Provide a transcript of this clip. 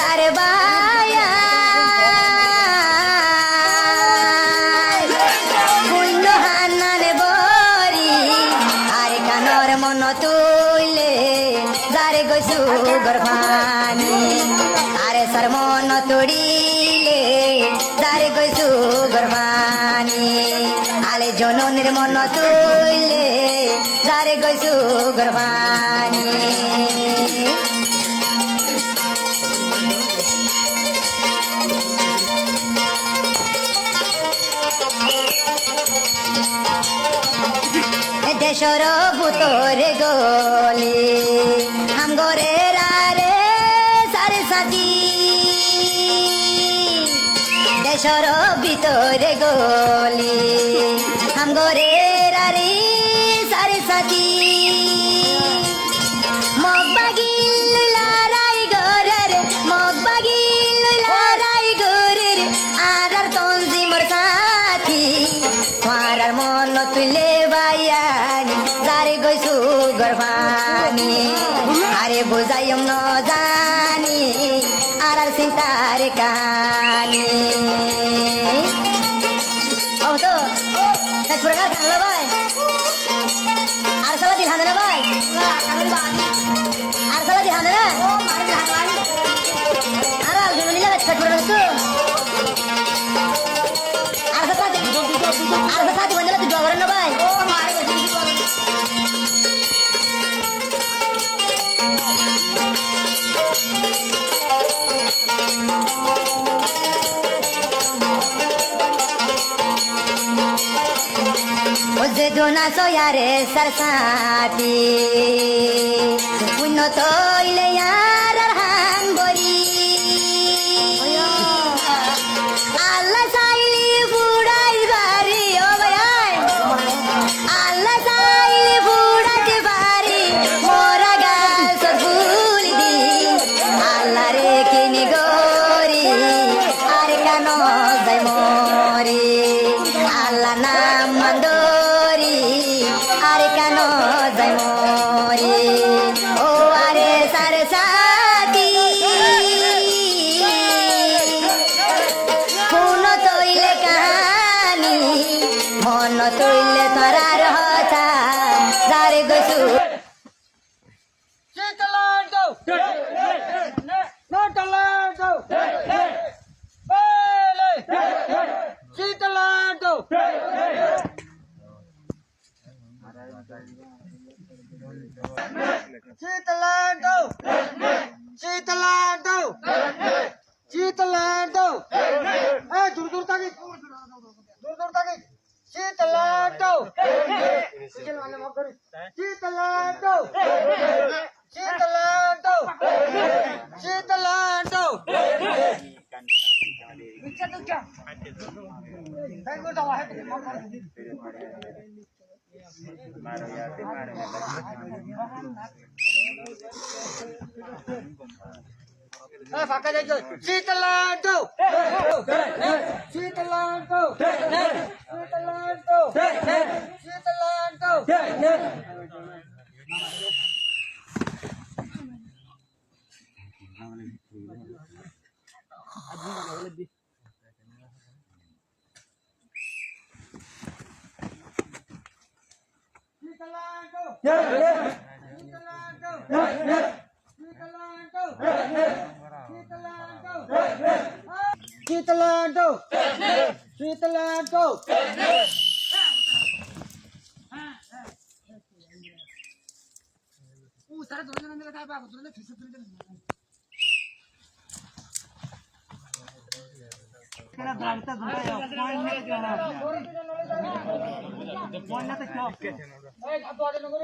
আরে বায়া পুণ্য হান্নানে বরি আরে কানর মন তুইলে যারে গইছু গর্ভানি আরে সার মন তুড়িলে যারে গইছু গর্ভানি আলে জননের মন তুইলে যারে গইছু গর্ভানি দেশর ভূতরে গলি হাম গরে রে সারে সাথী দেশর ভিতরে গলি হাম গরে রে সারে সাথী মগ বাগিল লড়াই গরের মগ বাগিল লড়াই গরের আর তঞ্জি মোর সাথী তোমার মন তুলে বাইয়ানি যারে গইছু গর্ভানি আরে বুঝাইম ন জানি আর চিন্তার কানি ও তো প্রকার খালো ভাই আর সবাই দিল হানে না ভাই আর সবাই দিল হানে না আর আলগুলো নিলে বেশ কাটবো তো আর সাথে বন্ধু তুই জগর না ভাই যে দোনা সয়ারে সরসাতি উন্নত হইলে আর হান বরি আল্লাহ চাইলি বুড়াই বাড়ি ও ভাই আল্লাহ চাইলি বুড়াতে বাড়ি মোরা গাল সব ভুল দি আল্লাহ রে কিনি গরি আর কেন যাই মরি আল্লাহ নাম মন্দরি আর কেন যাই মরি ও আরে সার সাথী কোন তৈলে কাহানি মন তৈলে ধরার হতা যারে গছু ফাঁকা যাই শীতলান্ডো শীতলান্ডো শীতলান্ডো শীতলান্ডো Shitalanto, Shitalanto. Sara dua jana mila kaya bagus, dua fisik dua jana. Kena berangkat dua ya, point ni kena. Point nanti kau. Apa ada nombor?